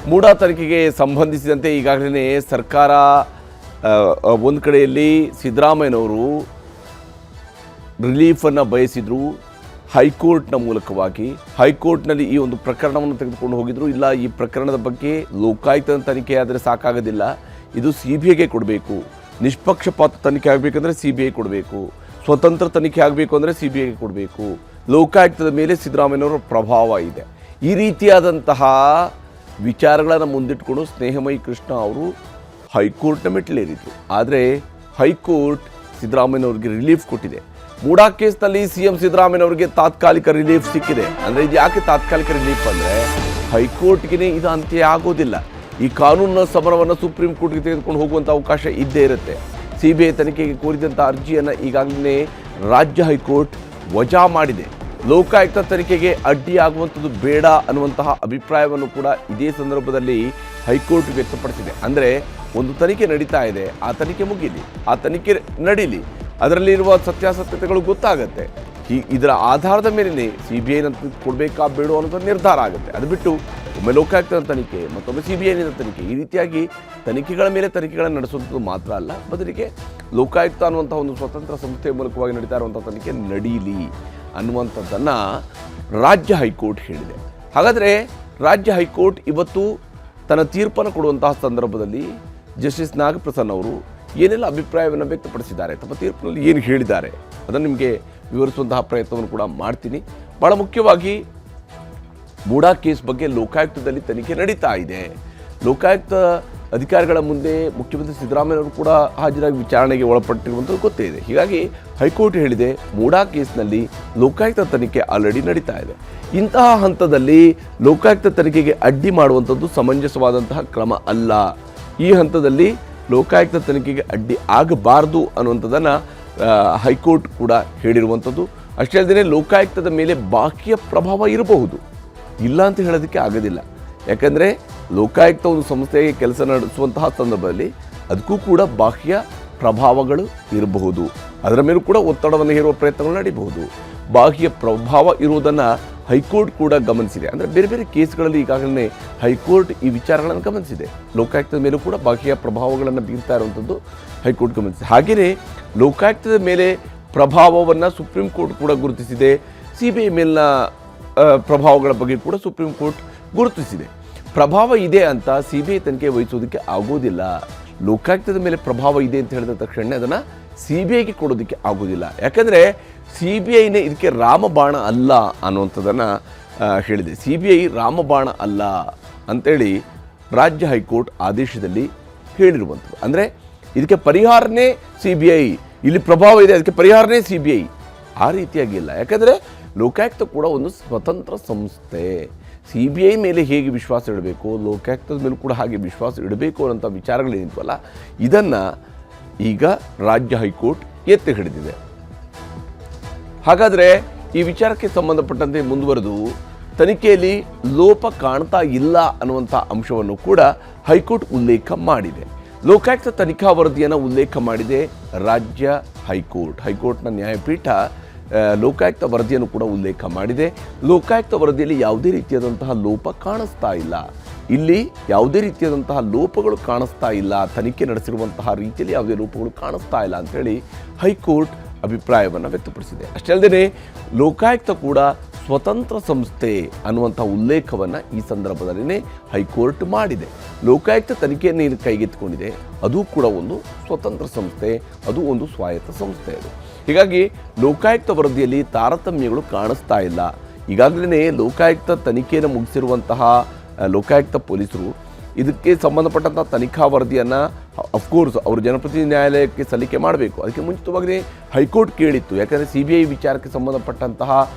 ಮೂಡಾ ತನಿಖೆಗೆ ಸಂಬಂಧಿಸಿದಂತೆ ಈಗಾಗಲೇ ಸರ್ಕಾರ ಒಂದು ಕಡೆಯಲ್ಲಿ ಸಿದ್ದರಾಮಯ್ಯನವರು ರಿಲೀಫನ್ನು ಬಯಸಿದ್ರು ಹೈಕೋರ್ಟ್ನ ಮೂಲಕವಾಗಿ. ಹೈಕೋರ್ಟ್ನಲ್ಲಿ ಈ ಒಂದು ಪ್ರಕರಣವನ್ನು ತೆಗೆದುಕೊಂಡು ಹೋಗಿದ್ರು. ಇಲ್ಲ, ಈ ಪ್ರಕರಣದ ಬಗ್ಗೆ ಲೋಕಾಯುಕ್ತ ತನಿಖೆ ಆದರೆ ಸಾಕಾಗೋದಿಲ್ಲ, ಇದು CBIಗೆ ಕೊಡಬೇಕು. ನಿಷ್ಪಕ್ಷಪಾತ ತನಿಖೆ ಆಗಬೇಕಂದ್ರೆ CBI ಕೊಡಬೇಕು, ಸ್ವತಂತ್ರ ತನಿಖೆ ಆಗಬೇಕು ಅಂದರೆ CBIಗೆ ಕೊಡಬೇಕು. ಲೋಕಾಯುಕ್ತದ ಮೇಲೆ ಸಿದ್ದರಾಮಯ್ಯನವರ ಪ್ರಭಾವ ಇದೆ. ಈ ರೀತಿಯಾದಂತಹ ವಿಚಾರಗಳನ್ನು ಮುಂದಿಟ್ಟುಕೊಂಡು ಸ್ನೇಹಮಯಿ ಕೃಷ್ಣ ಅವರು ಹೈಕೋರ್ಟ್ನ ಮೆಟ್ಟಿಲೇರಿದ್ರು. ಆದರೆ ಹೈಕೋರ್ಟ್ ಸಿದ್ದರಾಮಯ್ಯನವ್ರಿಗೆ ರಿಲೀಫ್ ಕೊಟ್ಟಿದೆ. ಮೂಡಾ ಕೇಸ್ನಲ್ಲಿ CM ಸಿದ್ದರಾಮಯ್ಯನವರಿಗೆ ತಾತ್ಕಾಲಿಕ ರಿಲೀಫ್ ಸಿಕ್ಕಿದೆ. ಅಂದರೆ ಇದು ಯಾಕೆ ತಾತ್ಕಾಲಿಕ ರಿಲೀಫ್ ಅಂದರೆ ಹೈಕೋರ್ಟ್ಗೆ ಇದು ಅಂತ್ಯ ಆಗೋದಿಲ್ಲ. ಈ ಕಾನೂನಿನ ಸಮರವನ್ನು ಸುಪ್ರೀಂ ಕೋರ್ಟ್ಗೆ ತೆಗೆದುಕೊಂಡು ಹೋಗುವಂಥ ಅವಕಾಶ ಇದ್ದೇ ಇರುತ್ತೆ. CBI ತನಿಖೆಗೆ ಕೋರಿದಂಥ ಅರ್ಜಿಯನ್ನು ಈಗಾಗಲೇ ರಾಜ್ಯ ಹೈಕೋರ್ಟ್ ವಜಾ ಮಾಡಿದೆ. ಲೋಕಾಯುಕ್ತ ತನಿಖೆಗೆ ಅಡ್ಡಿಯಾಗುವಂಥದ್ದು ಬೇಡ ಅನ್ನುವಂತಹ ಅಭಿಪ್ರಾಯವನ್ನು ಕೂಡ ಇದೇ ಸಂದರ್ಭದಲ್ಲಿ ಹೈಕೋರ್ಟ್ ವ್ಯಕ್ತಪಡಿಸಿದೆ. ಅಂದರೆ ಒಂದು ತನಿಖೆ ನಡೀತಾ ಇದೆ, ಆ ತನಿಖೆ ಮುಗೀಲಿ, ಆ ತನಿಖೆ ನಡೀಲಿ, ಅದರಲ್ಲಿರುವ ಸತ್ಯಾಸತ್ಯತೆಗಳು ಗೊತ್ತಾಗುತ್ತೆ. ಇದರ ಆಧಾರದ ಮೇಲೆ CBIನ ಕೊಡಬೇಕಾ ಬೇಡ ಅನ್ನೋದು ನಿರ್ಧಾರ ಆಗುತ್ತೆ. ಅದು ಬಿಟ್ಟು ಒಮ್ಮೆ ಲೋಕಾಯುಕ್ತದ ತನಿಖೆ, ಮತ್ತೊಮ್ಮೆ CBIನ ತನಿಖೆ, ಈ ರೀತಿಯಾಗಿ ತನಿಖೆಗಳ ಮೇಲೆ ತನಿಖೆಗಳನ್ನು ನಡೆಸುವಂಥದ್ದು ಮಾತ್ರ ಅಲ್ಲ, ಬದಲಿಗೆ ಲೋಕಾಯುಕ್ತ ಅನ್ನುವಂಥ ಒಂದು ಸ್ವತಂತ್ರ ಸಂಸ್ಥೆಯ ಮೂಲಕವಾಗಿ ನಡೀತಾ ಇರುವಂಥ ತನಿಖೆ ನಡೀಲಿ ಅನ್ನುವಂಥದ್ದನ್ನು ರಾಜ್ಯ ಹೈಕೋರ್ಟ್ ಹೇಳಿದೆ. ಹಾಗಾದರೆ ರಾಜ್ಯ ಹೈಕೋರ್ಟ್ ಇವತ್ತು ತನ್ನ ತೀರ್ಪನ್ನು ಕೊಡುವಂತಹ ಸಂದರ್ಭದಲ್ಲಿ ಜಸ್ಟಿಸ್ ನಾಗಪ್ರಸನ್ನ ಅವರು ಏನೆಲ್ಲ ಅಭಿಪ್ರಾಯವನ್ನು ವ್ಯಕ್ತಪಡಿಸಿದ್ದಾರೆ, ತಮ್ಮ ತೀರ್ಪಿನಲ್ಲಿ ಏನು ಹೇಳಿದ್ದಾರೆ ಅದನ್ನು ನಿಮಗೆ ವಿವರಿಸುವಂತಹ ಪ್ರಯತ್ನವನ್ನು ಕೂಡ ಮಾಡ್ತೀನಿ. ಭಾಳ ಮುಖ್ಯವಾಗಿ ಮೂಡಾ ಕೇಸ್ ಬಗ್ಗೆ ಲೋಕಾಯುಕ್ತದಲ್ಲಿ ತನಿಖೆ ನಡೀತಾ ಇದೆ. ಲೋಕಾಯುಕ್ತ ಅಧಿಕಾರಿಗಳ ಮುಂದೆ ಮುಖ್ಯಮಂತ್ರಿ ಸಿದ್ದರಾಮಯ್ಯವರು ಕೂಡ ಹಾಜರಾಗಿ ವಿಚಾರಣೆಗೆ ಒಳಪಟ್ಟಿರುವಂಥದ್ದು ಗೊತ್ತೇ ಇದೆ. ಹೀಗಾಗಿ ಹೈಕೋರ್ಟ್ ಹೇಳಿದೆ, ಮೂಡಾ ಕೇಸ್ನಲ್ಲಿ ಲೋಕಾಯುಕ್ತ ತನಿಖೆ ಆಲ್ರೆಡಿ ನಡೀತಾ ಇದೆ. ಇಂತಹ ಹಂತದಲ್ಲಿ ಲೋಕಾಯುಕ್ತ ತನಿಖೆಗೆ ಅಡ್ಡಿ ಮಾಡುವಂಥದ್ದು ಸಮಂಜಸವಾದಂತಹ ಕ್ರಮ ಅಲ್ಲ. ಈ ಹಂತದಲ್ಲಿ ಲೋಕಾಯುಕ್ತ ತನಿಖೆಗೆ ಅಡ್ಡಿ ಆಗಬಾರ್ದು ಅನ್ನುವಂಥದ್ದನ್ನು ಹೈಕೋರ್ಟ್ ಕೂಡ ಹೇಳಿರುವಂಥದ್ದು. ಅಷ್ಟೇ ಅಲ್ಲದೆ ಲೋಕಾಯುಕ್ತದ ಮೇಲೆ ಬಾಹ್ಯ ಪ್ರಭಾವ ಇರಬಹುದು, ಇಲ್ಲ ಅಂತ ಹೇಳೋದಕ್ಕೆ ಆಗೋದಿಲ್ಲ. ಯಾಕಂದರೆ ಲೋಕಾಯುಕ್ತ ಒಂದು ಸಂಸ್ಥೆಗೆ ಕೆಲಸ ನಡೆಸುವಂತಹ ಸಂದರ್ಭದಲ್ಲಿ ಅದಕ್ಕೂ ಕೂಡ ಬಾಹ್ಯ ಪ್ರಭಾವಗಳು ಇರಬಹುದು. ಅದರ ಮೇಲೂ ಕೂಡ ಒತ್ತಡವನ್ನು ಹೇರುವ ಪ್ರಯತ್ನಗಳು ನಡೀಬಹುದು. ಬಾಹ್ಯ ಪ್ರಭಾವ ಇರುವುದನ್ನು ಹೈಕೋರ್ಟ್ ಕೂಡ ಗಮನಿಸಿದೆ. ಅಂದರೆ ಬೇರೆ ಬೇರೆ ಕೇಸ್ಗಳಲ್ಲಿ ಈಗಾಗಲೇ ಹೈಕೋರ್ಟ್ ಈ ವಿಚಾರಗಳನ್ನು ಗಮನಿಸಿದೆ. ಲೋಕಾಯುಕ್ತದ ಮೇಲೂ ಕೂಡ ಬಾಹ್ಯ ಪ್ರಭಾವಗಳನ್ನು ಬೀರ್ತಾ ಇರುವಂಥದ್ದು ಹೈಕೋರ್ಟ್ ಗಮನಿಸಿದೆ. ಹಾಗೆಯೇ ಲೋಕಾಯುಕ್ತದ ಮೇಲೆ ಪ್ರಭಾವವನ್ನು ಸುಪ್ರೀಂ ಕೋರ್ಟ್ ಕೂಡ ಗುರುತಿಸಿದೆ. CBI ಮೇಲಿನ ಪ್ರಭಾವಗಳ ಬಗ್ಗೆ ಕೂಡ ಸುಪ್ರೀಂ ಕೋರ್ಟ್ ಗುರುತಿಸಿದೆ. ಪ್ರಭಾವ ಇದೆ ಅಂತ CBI ತನಿಖೆ ವಹಿಸೋದಕ್ಕೆ ಆಗೋದಿಲ್ಲ. ಲೋಕಾಯುಕ್ತದ ಮೇಲೆ ಪ್ರಭಾವ ಇದೆ ಅಂತ ಹೇಳಿದ ತಕ್ಷಣ ಅದನ್ನು CBIಗೆ ಕೊಡೋದಕ್ಕೆ ಆಗೋದಿಲ್ಲ. ಯಾಕಂದರೆ CBIನೇ ಇದಕ್ಕೆ ರಾಮಬಾಣ ಅಲ್ಲ ಅನ್ನುವಂಥದ್ದನ್ನು ಹೇಳಿದೆ. CBI ರಾಮಬಾಣ ಅಲ್ಲ ಅಂತೇಳಿ ರಾಜ್ಯ ಹೈಕೋರ್ಟ್ ಆದೇಶದಲ್ಲಿ ಹೇಳಿರುವಂಥದ್ದು. ಅಂದರೆ ಇದಕ್ಕೆ ಪರಿಹಾರನೇ CBI, ಇಲ್ಲಿ ಪ್ರಭಾವ ಇದೆ ಅದಕ್ಕೆ ಪರಿಹಾರನೇ CBI, ಆ ರೀತಿಯಾಗಿಲ್ಲ. ಯಾಕಂದರೆ ಲೋಕಾಯುಕ್ತ ಕೂಡ ಒಂದು ಸ್ವತಂತ್ರ ಸಂಸ್ಥೆ. CBI ಮೇಲೆ ಹೇಗೆ ವಿಶ್ವಾಸ ಇಡಬೇಕು, ಲೋಕಾಯುಕ್ತದ ಮೇಲೂ ಕೂಡ ಹಾಗೆ ವಿಶ್ವಾಸ ಇಡಬೇಕು ಅನ್ನೋಂಥ ವಿಚಾರಗಳೇನಿದ್ವಲ್ಲ, ಇದನ್ನು ಈಗ ರಾಜ್ಯ ಹೈಕೋರ್ಟ್ ಎತ್ತಿ ಹಿಡಿದಿದೆ. ಹಾಗಾದರೆ ಈ ವಿಚಾರಕ್ಕೆ ಸಂಬಂಧಪಟ್ಟಂತೆ ಮುಂದುವರೆದು ತನಿಖೆಯಲ್ಲಿ ಲೋಪ ಕಾಣ್ತಾ ಇಲ್ಲ ಅನ್ನುವಂಥ ಅಂಶವನ್ನು ಕೂಡ ಹೈಕೋರ್ಟ್ ಉಲ್ಲೇಖ ಮಾಡಿದೆ. ಲೋಕಾಯುಕ್ತ ತನಿಖಾ ವರದಿಯನ್ನು ಉಲ್ಲೇಖ ಮಾಡಿದೆ ರಾಜ್ಯ ಹೈಕೋರ್ಟ್. ಹೈಕೋರ್ಟ್ನ ನ್ಯಾಯಪೀಠ ಲೋಕಾಯುಕ್ತ ವರದಿಯನ್ನು ಕೂಡ ಉಲ್ಲೇಖ ಮಾಡಿದೆ. ಲೋಕಾಯುಕ್ತ ವರದಿಯಲ್ಲಿ ಯಾವುದೇ ರೀತಿಯಾದಂತಹ ಲೋಪ ಕಾಣಿಸ್ತಾ ಇಲ್ಲ, ಇಲ್ಲಿ ಯಾವುದೇ ರೀತಿಯಾದಂತಹ ಲೋಪಗಳು ಕಾಣಿಸ್ತಾ ಇಲ್ಲ, ತನಿಖೆ ನಡೆಸಿರುವಂತಹ ರೀತಿಯಲ್ಲಿ ಯಾವುದೇ ಲೋಪಗಳು ಕಾಣಿಸ್ತಾ ಇಲ್ಲ ಅಂಥೇಳಿ ಹೈಕೋರ್ಟ್ ಅಭಿಪ್ರಾಯವನ್ನು ವ್ಯಕ್ತಪಡಿಸಿದೆ. ಅಷ್ಟೇ ಅಲ್ಲದೆ ಲೋಕಾಯುಕ್ತ ಕೂಡ ಸ್ವತಂತ್ರ ಸಂಸ್ಥೆ ಅನ್ನುವಂಥ ಉಲ್ಲೇಖವನ್ನು ಈ ಸಂದರ್ಭದಲ್ಲೇ ಹೈಕೋರ್ಟ್ ಮಾಡಿದೆ. ಲೋಕಾಯುಕ್ತ ತನಿಖೆಯನ್ನು ಏನು ಕೈಗೆತ್ತಿಕೊಂಡಿದೆ, ಅದು ಕೂಡ ಒಂದು ಸ್ವತಂತ್ರ ಸಂಸ್ಥೆ, ಅದು ಒಂದು ಸ್ವಾಯತ್ತ ಸಂಸ್ಥೆ. ಅದು ಹೀಗಾಗಿ ಲೋಕಾಯುಕ್ತ ವರದಿಯಲ್ಲಿ ತಾರತಮ್ಯಗಳು ಕಾಣಿಸ್ತಾ ಇಲ್ಲ. ಈಗಾಗಲೇ ಲೋಕಾಯುಕ್ತ ತನಿಖೆಯನ್ನು ಮುಗಿಸಿರುವಂತಹ ಲೋಕಾಯುಕ್ತ ಪೊಲೀಸರು ಇದಕ್ಕೆ ಸಂಬಂಧಪಟ್ಟಂಥ ತನಿಖಾ ವರದಿಯನ್ನು ಅಫ್ಕೋರ್ಸ್ ಅವರು ಜನಪ್ರತಿನಿಧಿ ನ್ಯಾಯಾಲಯಕ್ಕೆ ಸಲ್ಲಿಕೆ ಮಾಡಬೇಕು. ಅದಕ್ಕೆ ಮುಂಚಿತವಾಗಿ ಹೈಕೋರ್ಟ್ ಕೇಳಿತ್ತು. ಯಾಕಂದರೆ CBI ವಿಚಾರಕ್ಕೆ ಸಂಬಂಧಪಟ್ಟಂತಹ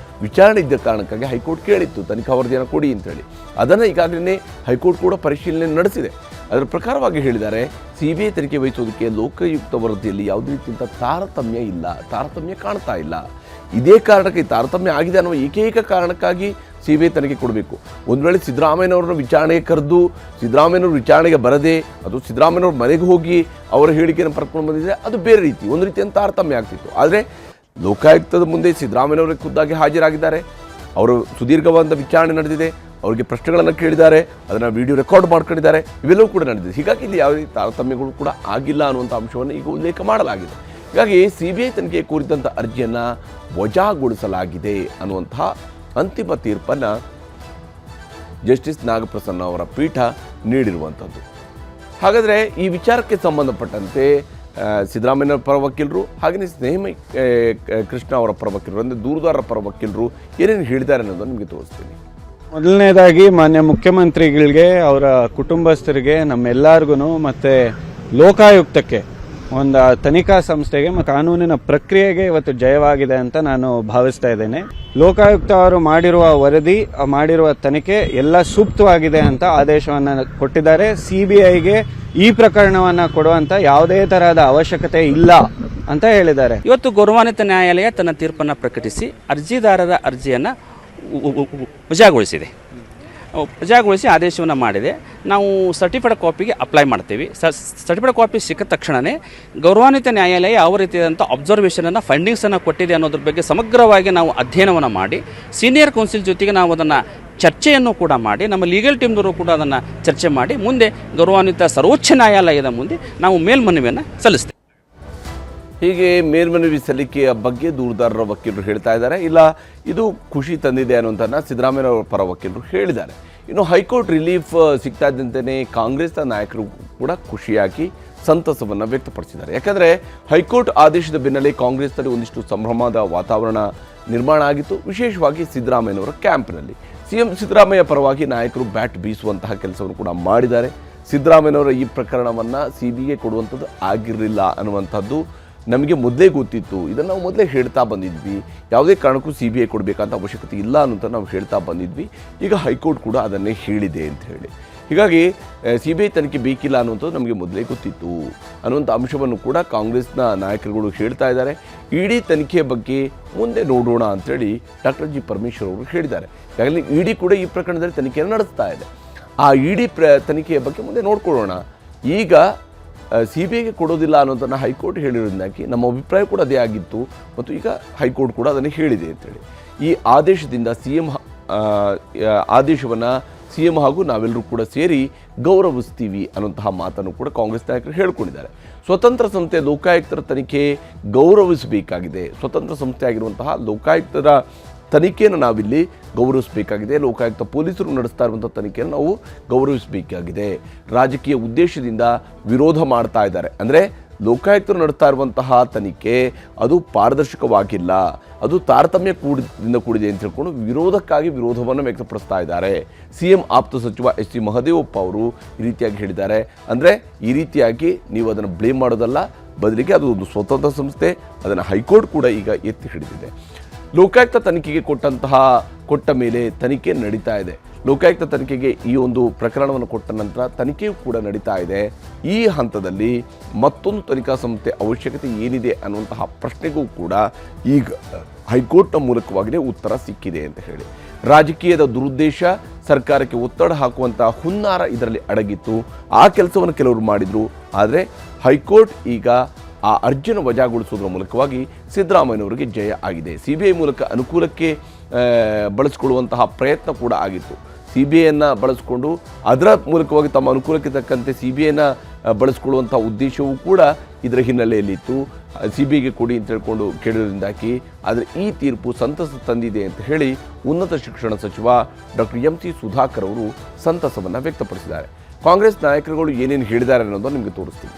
ವಿಚಾರಣೆ ಇದ್ದ ಕಾರಣಕ್ಕಾಗಿ ಹೈಕೋರ್ಟ್ ಕೇಳಿತ್ತು ತನಿಖಾ ವರದಿಯನ್ನು ಕೊಡಿ ಅಂತೇಳಿ. ಅದನ್ನು ಈಗಾಗಲೇ ಹೈಕೋರ್ಟ್ ಕೂಡ ಪರಿಶೀಲನೆ ನಡೆಸಿದೆ. ಅದರ ಪ್ರಕಾರವಾಗಿ ಹೇಳಿದ್ದಾರೆ, CBI ತನಿಖೆ ವಹಿಸೋದಕ್ಕೆ ಲೋಕಾಯುಕ್ತ ವರದಿಯಲ್ಲಿ ಯಾವುದೇ ರೀತಿಯಂಥ ತಾರತಮ್ಯ ಇಲ್ಲ, ತಾರತಮ್ಯ ಕಾಣ್ತಾ ಇಲ್ಲ. ಇದೇ ಕಾರಣಕ್ಕೆ ತಾರತಮ್ಯ ಆಗಿದೆ ಅನ್ನುವ ಏಕೈಕ ಕಾರಣಕ್ಕಾಗಿ CBI ತನಿಖೆ ಕೊಡಬೇಕು. ಒಂದು ವೇಳೆ ಸಿದ್ದರಾಮಯ್ಯನವ್ರನ್ನ ವಿಚಾರಣೆಗೆ ಕರೆದು ಸಿದ್ದರಾಮಯ್ಯನವ್ರು ವಿಚಾರಣೆಗೆ ಬರದೆ ಅದು ಸಿದ್ದರಾಮಯ್ಯನವ್ರ ಮನೆಗೆ ಹೋಗಿ ಅವರ ಹೇಳಿಕೆಯನ್ನು ಪಡ್ಕೊಂಡು ಬಂದಿದ್ದರೆ ಅದು ಬೇರೆ ರೀತಿ, ಒಂದು ರೀತಿಯ ತಾರತಮ್ಯ ಆಗ್ತಿತ್ತು. ಆದರೆ ಲೋಕಾಯುಕ್ತದ ಮುಂದೆ ಸಿದ್ದರಾಮಯ್ಯನವರೇ ಖುದ್ದಾಗಿ ಹಾಜರಾಗಿದ್ದಾರೆ, ಅವರು ಸುದೀರ್ಘವಾದ ವಿಚಾರಣೆ ನಡೆದಿದೆ, ಅವರಿಗೆ ಪ್ರಶ್ನೆಗಳನ್ನು ಕೇಳಿದ್ದಾರೆ, ಅದನ್ನು ವಿಡಿಯೋ ರೆಕಾರ್ಡ್ ಮಾಡ್ಕೊಂಡಿದ್ದಾರೆ, ಇವೆಲ್ಲವೂ ಕೂಡ ನಡೆದಿದೆ. ಹೀಗಾಗಿ ಇಲ್ಲಿ ಯಾವುದೇ ತಾರತಮ್ಯಗಳು ಕೂಡ ಆಗಿಲ್ಲ ಅನ್ನುವಂಥ ಅಂಶವನ್ನು ಈಗ ಉಲ್ಲೇಖ ಮಾಡಲಾಗಿದೆ. ಹೀಗಾಗಿ CBI ತನಿಖೆ ಕೋರಿದಂಥ ಅರ್ಜಿಯನ್ನು ವಜಾಗೊಳಿಸಲಾಗಿದೆ ಅನ್ನುವಂತಹ ಅಂತಿಮ ತೀರ್ಪನ್ನು ಜಸ್ಟಿಸ್ ನಾಗಪ್ರಸನ್ನ ಅವರ ಪೀಠ ನೀಡಿರುವಂಥದ್ದು. ಹಾಗಾದರೆ ಈ ವಿಚಾರಕ್ಕೆ ಸಂಬಂಧಪಟ್ಟಂತೆ ಸಿದ್ದರಾಮಯ್ಯ ಪರ ವಕೀಲರು ಹಾಗೆಯೇ ಸ್ನೇಹಮಯಿ ಕೃಷ್ಣ ಅವರ ಪರ ವಕೀಲರು ಅಂದರೆ ದೂರುದಾರರ ಪರ ವಕೀಲರು ಏನೇನು ಹೇಳಿದ್ದಾರೆ ಅನ್ನೋದನ್ನು ನಿಮಗೆ ತೋರಿಸ್ತೀನಿ. ಮೊದಲನೇದಾಗಿ ಮಾನ್ಯ ಮುಖ್ಯಮಂತ್ರಿಗಳಿಗೆ, ಅವರ ಕುಟುಂಬಸ್ಥರಿಗೆ, ನಮ್ಮೆಲ್ಲರಿಗೂ ಮತ್ತು ಲೋಕಾಯುಕ್ತಕ್ಕೆ, ಒಂದು ತನಿಖಾ ಸಂಸ್ಥೆಗೆ ಮತ್ತು ಕಾನೂನಿನ ಪ್ರಕ್ರಿಯೆಗೆ ಇವತ್ತು ಜಯವಾಗಿದೆ ಅಂತ ನಾನು ಭಾವಿಸ್ತಾ ಇದ್ದೇನೆ. ಲೋಕಾಯುಕ್ತ ಅವರು ಮಾಡಿರುವ ವರದಿ, ಮಾಡಿರುವ ತನಿಖೆ ಎಲ್ಲ ಸೂಕ್ತವಾಗಿದೆ ಅಂತ ಆದೇಶವನ್ನು ಕೊಟ್ಟಿದ್ದಾರೆ. CBIಗೆ ಈ ಪ್ರಕರಣವನ್ನು ಕೊಡುವಂತ ಯಾವುದೇ ತರಹದ ಅವಶ್ಯಕತೆ ಇಲ್ಲ ಅಂತ ಹೇಳಿದ್ದಾರೆ. ಇವತ್ತು ಗೌರವಾನ್ವಿತ ನ್ಯಾಯಾಲಯ ತನ್ನ ತೀರ್ಪನ್ನು ಪ್ರಕಟಿಸಿ ಅರ್ಜಿದಾರರ ಅರ್ಜಿಯನ್ನು ವಜಾಗೊಳಿಸಿ ಆದೇಶವನ್ನು ಮಾಡಿದೆ. ನಾವು ಸರ್ಟಿಫೈಡ್ ಕಾಪಿಗೆ ಅಪ್ಲೈ ಮಾಡ್ತೀವಿ. ಸರ್ಟಿಫೈಡ್ ಕಾಪಿ ಸಿಕ್ಕ ತಕ್ಷಣವೇ ಗೌರವಾನ್ವಿತ ನ್ಯಾಯಾಲಯ ಯಾವ ರೀತಿಯಾದಂಥ ಅಬ್ಸರ್ವೇಷನನ್ನು, ಫೈಂಡಿಂಗ್ಸನ್ನು ಕೊಟ್ಟಿದೆ ಅನ್ನೋದ್ರ ಬಗ್ಗೆ ಸಮಗ್ರವಾಗಿ ನಾವು ಅಧ್ಯಯನವನ್ನು ಮಾಡಿ ಸೀನಿಯರ್ ಕೌನ್ಸಿಲ್ ಜೊತೆಗೆ ನಾವು ಅದನ್ನು ಚರ್ಚೆಯನ್ನು ಕೂಡ ಮಾಡಿ, ನಮ್ಮ ಲೀಗಲ್ ಟೀಮ್ನವರು ಕೂಡ ಅದನ್ನು ಚರ್ಚೆ ಮಾಡಿ ಮುಂದೆ ಗೌರವಾನ್ವಿತ ಸರ್ವೋಚ್ಚ ನ್ಯಾಯಾಲಯದ ಮುಂದೆ ನಾವು ಮೇಲ್ಮನವಿಯನ್ನು ಸಲ್ಲಿಸ್ತೇವೆ. ಹೀಗೆ ಮೇಲ್ಮನವಿ ಸಲ್ಲಿಕೆಯ ಬಗ್ಗೆ ದೂರುದಾರರ ವಕೀಲರು ಹೇಳ್ತಾ ಇದ್ದಾರೆ. ಇಲ್ಲ, ಇದು ಖುಷಿ ತಂದಿದೆ ಅನ್ನೋಂಥನ್ನ ಸಿದ್ದರಾಮಯ್ಯ ಅವರ ಪರ ವಕೀಲರು ಹೇಳಿದ್ದಾರೆ. ಇನ್ನು ಹೈಕೋರ್ಟ್ ರಿಲೀಫ್ ಸಿಗ್ತಾ ಇದ್ದಂತೆಯೇ ಕಾಂಗ್ರೆಸ್ನ ನಾಯಕರು ಕೂಡ ಖುಷಿಯಾಗಿ ಸಂತಸವನ್ನು ವ್ಯಕ್ತಪಡಿಸಿದ್ದಾರೆ. ಯಾಕಂದರೆ ಹೈಕೋರ್ಟ್ ಆದೇಶದ ಬೆನ್ನಲ್ಲೇ ಕಾಂಗ್ರೆಸ್ನಲ್ಲಿ ಒಂದಿಷ್ಟು ಸಂಭ್ರಮದ ವಾತಾವರಣ ನಿರ್ಮಾಣ ಆಗಿತ್ತು. ವಿಶೇಷವಾಗಿ ಸಿದ್ದರಾಮಯ್ಯನವರ ಕ್ಯಾಂಪ್ನಲ್ಲಿ CM ಸಿದ್ದರಾಮಯ್ಯ ಪರವಾಗಿ ನಾಯಕರು ಬ್ಯಾಟ್ ಬೀಸುವಂತಹ ಕೆಲಸವನ್ನು ಕೂಡ ಮಾಡಿದ್ದಾರೆ. ಸಿದ್ದರಾಮಯ್ಯನವರ ಈ ಪ್ರಕರಣವನ್ನು CBIಗೆ ಕೊಡುವಂಥದ್ದು ಆಗಿರಲಿಲ್ಲ ಅನ್ನುವಂಥದ್ದು ನಮಗೆ ಮೊದಲೇ ಗೊತ್ತಿತ್ತು. ಇದನ್ನು ನಾವು ಮೊದಲೇ ಹೇಳ್ತಾ ಬಂದಿದ್ವಿ. ಯಾವುದೇ ಕಾರಣಕ್ಕೂ CBI ಕೊಡಬೇಕಂತ ಅವಶ್ಯಕತೆ ಇಲ್ಲ ಅನ್ನೋಂಥ ನಾವು ಹೇಳ್ತಾ ಬಂದಿದ್ವಿ. ಈಗ ಹೈಕೋರ್ಟ್ ಕೂಡ ಅದನ್ನೇ ಹೇಳಿದೆ ಅಂತ ಹೇಳಿ. ಹೀಗಾಗಿ CBI ತನಿಖೆ ಬೇಕಿಲ್ಲ ಅನ್ನುವಂಥದ್ದು ನಮಗೆ ಮೊದಲೇ ಗೊತ್ತಿತ್ತು ಅನ್ನುವಂಥ ಅಂಶವನ್ನು ಕೂಡ ಕಾಂಗ್ರೆಸ್ನ ನಾಯಕರುಗಳು ಹೇಳ್ತಾ ಇದ್ದಾರೆ. ಇಡಿ ತನಿಖೆಯ ಬಗ್ಗೆ ಮುಂದೆ ನೋಡೋಣ ಅಂಥೇಳಿ ಡಾಕ್ಟರ್ G. ಪರಮೇಶ್ವರ್ ಅವರು ಹೇಳಿದ್ದಾರೆ. ಈಗಾಗಲೇ ಇಡಿ ಕೂಡ ಈ ಪ್ರಕರಣದಲ್ಲಿ ತನಿಖೆಯನ್ನು ನಡೆಸ್ತಾ ಇದೆ. ಆ ಇಡಿ ತನಿಖೆಯ ಬಗ್ಗೆ ಮುಂದೆ ನೋಡ್ಕೊಳ್ಳೋಣ. ಈಗ CBIಗೆ ಕೊಡೋದಿಲ್ಲ ಅನ್ನೋದನ್ನು ಹೈಕೋರ್ಟ್ ಹೇಳಿರೋದ್ರಿಂದಾಗಿ ನಮ್ಮ ಅಭಿಪ್ರಾಯ ಕೂಡ ಅದೇ ಆಗಿತ್ತು ಮತ್ತು ಈಗ ಹೈಕೋರ್ಟ್ ಕೂಡ ಅದನ್ನು ಹೇಳಿದೆ ಅಂತೇಳಿ. ಈ ಆದೇಶದಿಂದ ಆದೇಶವನ್ನು CM ಹಾಗೂ ನಾವೆಲ್ಲರೂ ಕೂಡ ಸೇರಿ ಗೌರವಿಸ್ತೀವಿ ಅನ್ನುವಂತಹ ಮಾತನ್ನು ಕೂಡ ಕಾಂಗ್ರೆಸ್ ನಾಯಕರು ಹೇಳ್ಕೊಂಡಿದ್ದಾರೆ. ಸ್ವತಂತ್ರ ಸಂಸ್ಥೆ ಲೋಕಾಯುಕ್ತರ ತನಿಖೆ ಗೌರವಿಸಬೇಕಾಗಿದೆ. ಸ್ವತಂತ್ರ ಸಂಸ್ಥೆ ಆಗಿರುವಂತಹ ಲೋಕಾಯುಕ್ತರ ತನಿಖೆಯನ್ನು ನಾವಿಲ್ಲಿ ಗೌರವಿಸಬೇಕಾಗಿದೆ. ಲೋಕಾಯುಕ್ತ ಪೊಲೀಸರು ನಡೆಸ್ತಾ ಇರುವಂಥ ತನಿಖೆಯನ್ನು ನಾವು ಗೌರವಿಸಬೇಕಾಗಿದೆ. ರಾಜಕೀಯ ಉದ್ದೇಶದಿಂದ ವಿರೋಧ ಮಾಡ್ತಾ ಇದ್ದಾರೆ. ಅಂದರೆ ಲೋಕಾಯುಕ್ತರು ನಡೆಸ್ತಾ ಇರುವಂತಹ ತನಿಖೆ ಅದು ಪಾರದರ್ಶಕವಾಗಿಲ್ಲ, ಅದು ತಾರತಮ್ಯ ಕೂಡಿದೆ ಅಂತ ಹೇಳ್ಕೊಂಡು ವಿರೋಧವನ್ನು ವ್ಯಕ್ತಪಡಿಸ್ತಾ ಇದ್ದಾರೆ. CM ಆಪ್ತ ಸಚಿವ SC ಮಹದೇವಪ್ಪ ಅವರು ಈ ರೀತಿಯಾಗಿ ಹೇಳಿದ್ದಾರೆ. ಅಂದರೆ ಈ ರೀತಿಯಾಗಿ ನೀವು ಅದನ್ನು ಬ್ಲೇಮ್ ಮಾಡೋದಲ್ಲ, ಬದಲಿಗೆ ಅದು ಒಂದು ಸ್ವತಂತ್ರ ಸಂಸ್ಥೆ, ಅದನ್ನು ಹೈಕೋರ್ಟ್ ಕೂಡ ಈಗ ಎತ್ತಿ ಹಿಡಿದಿದೆ. ಲೋಕಾಯುಕ್ತ ತನಿಖೆಗೆ ಕೊಟ್ಟ ಮೇಲೆ ತನಿಖೆ ನಡೀತಾ ಇದೆ. ಲೋಕಾಯುಕ್ತ ತನಿಖೆಗೆ ಈ ಒಂದು ಪ್ರಕರಣವನ್ನು ಕೊಟ್ಟ ನಂತರ ತನಿಖೆಯೂ ಕೂಡ ನಡೀತಾ ಇದೆ. ಈ ಹಂತದಲ್ಲಿ ಮತ್ತೊಂದು ತನಿಖಾ ಸಂಸ್ಥೆ ಅವಶ್ಯಕತೆ ಏನಿದೆ ಅನ್ನುವಂತಹ ಪ್ರಶ್ನೆಗೂ ಕೂಡ ಈಗ ಹೈಕೋರ್ಟ್ನ ಮೂಲಕವಾಗಿಯೇ ಉತ್ತರ ಸಿಕ್ಕಿದೆ ಅಂತ ಹೇಳಿ. ರಾಜಕೀಯದ ದುರುದ್ದೇಶ, ಸರ್ಕಾರಕ್ಕೆ ಒತ್ತಡ ಹಾಕುವಂಥ ಹುನ್ನಾರ ಇದರಲ್ಲಿ ಅಡಗಿತ್ತು. ಆ ಕೆಲಸವನ್ನು ಕೆಲವರು ಮಾಡಿದರು. ಆದರೆ ಹೈಕೋರ್ಟ್ ಈಗ ಆ ಅರ್ಜಿಯನ್ನು ವಜಾಗೊಳಿಸುವುದರ ಮೂಲಕವಾಗಿ ಸಿದ್ದರಾಮಯ್ಯನವರಿಗೆ ಜಯ ಆಗಿದೆ. CBI ಮೂಲಕ ಅನುಕೂಲಕ್ಕೆ ಬಳಸಿಕೊಳ್ಳುವಂತಹ ಪ್ರಯತ್ನ ಕೂಡ ಆಗಿತ್ತು. CBIಯನ್ನು ಬಳಸಿಕೊಂಡು ಅದರ ಮೂಲಕವಾಗಿ ತಮ್ಮ ಅನುಕೂಲಕ್ಕೆ ತಕ್ಕಂತೆ CBIಯನ್ನು ಬಳಸಿಕೊಳ್ಳುವಂಥ ಉದ್ದೇಶವೂ ಕೂಡ ಇದರ ಹಿನ್ನೆಲೆಯಲ್ಲಿತ್ತು. CBIಗೆ ಕೊಡಿ ಅಂತ ಹೇಳ್ಕೊಂಡು ಕೇಳಿದ್ರಿಂದಾಗಿ. ಆದರೆ ಈ ತೀರ್ಪು ಸಂತಸ ತಂದಿದೆ ಅಂತ ಹೇಳಿ ಉನ್ನತ ಶಿಕ್ಷಣ ಸಚಿವ ಡಾಕ್ಟರ್ MC ಸುಧಾಕರ್ ಅವರು ಸಂತಸವನ್ನು ವ್ಯಕ್ತಪಡಿಸಿದ್ದಾರೆ. ಕಾಂಗ್ರೆಸ್ ನಾಯಕರುಗಳು ಏನೇನು ಹೇಳಿದ್ದಾರೆ ಅನ್ನೋದನ್ನು ನಿಮಗೆ ತೋರಿಸ್ತೀನಿ.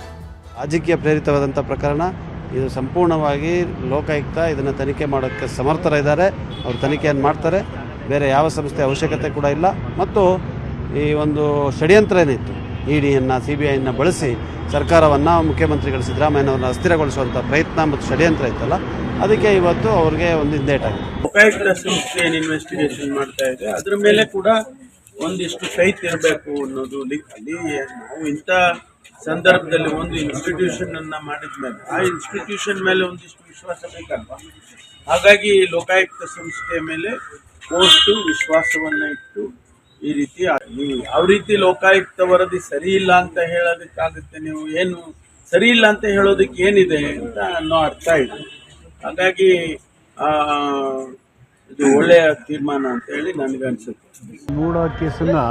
ರಾಜಕೀಯ ಪ್ರೇರಿತವಾದಂಥ ಪ್ರಕರಣ ಇದು. ಸಂಪೂರ್ಣವಾಗಿ ಲೋಕಾಯುಕ್ತ ಇದನ್ನು ತನಿಖೆ ಮಾಡೋಕ್ಕೆ ಸಮರ್ಥರಿದ್ದಾರೆ. ಅವರು ತನಿಖೆಯನ್ನು ಮಾಡ್ತಾರೆ. ಬೇರೆ ಯಾವ ಸಂಸ್ಥೆ ಅವಶ್ಯಕತೆ ಕೂಡ ಇಲ್ಲ. ಮತ್ತು ಈ ಒಂದು ಷಡ್ಯಂತ್ರ ಏನಿತ್ತು, ಇಡಿಯನ್ನು CBIಯನ್ನು ಬಳಸಿ ಸರ್ಕಾರವನ್ನು, ಮುಖ್ಯಮಂತ್ರಿಗಳು ಸಿದ್ದರಾಮಯ್ಯನವ್ರನ್ನ ಅಸ್ಥಿರಗೊಳಿಸುವಂಥ ಪ್ರಯತ್ನ ಮತ್ತು ಷಡ್ಯಂತ್ರ ಇತ್ತಲ್ಲ, ಅದಕ್ಕೆ ಇವತ್ತು ಅವ್ರಿಗೆ ಒಂದು ಹಿಂದೇಟಾಗಿದೆ. ಲೋಕಾಯುಕ್ತ ಸಂಸ್ಥೆ ಏನು ಇನ್ವೆಸ್ಟಿಗೇಷನ್ ಮಾಡ್ತಾ ಇದೆ ಅದರ ಮೇಲೆ ಕೂಡ ಒಂದಿಷ್ಟು ಫೈತ್ ಇರಬೇಕು ಅನ್ನೋದು. ಅಲ್ಲಿ ನಾವು ಇಂಥ ಸಂದರ್ಭದಲ್ಲಿ ಒಂದು ಇನ್ಸ್ಟಿಟ್ಯೂಷನ್ ಅನ್ನ ಮಾಡಿದ ಮೇಲೆ ಆ ಇನ್ಸ್ಟಿಟ್ಯೂಷನ್ ಮೇಲೆ ಒಂದಿಷ್ಟು ವಿಶ್ವಾಸ ಬೇಕಲ್ವಾ. ಹಾಗಾಗಿ ಲೋಕಾಯುಕ್ತ ಸಂಸ್ಥೆಯ ಮೇಲೆ ಪೋಸ್ಟು ವಿಶ್ವಾಸವನ್ನ ಇಟ್ಟು ಈ ರೀತಿ ಯಾವ ರೀತಿ ಲೋಕಾಯುಕ್ತ ವರದಿ ಸರಿ ಇಲ್ಲ ಅಂತ ಹೇಳೋದಕ್ಕಾಗುತ್ತೆ? ನೀವು ಏನು ಸರಿ ಇಲ್ಲ ಅಂತ ಹೇಳೋದಕ್ಕೆ ಏನಿದೆ ಅಂತ ಅನ್ನೋ ಅರ್ಥ ಇದೆ. ಹಾಗಾಗಿ ಇದು ಒಳ್ಳೆಯ ತೀರ್ಮಾನ ಅಂತ ಹೇಳಿ ನನಗನ್ಸುತ್ತೆ. ಮೂಡ ಕೇಸನ್ನು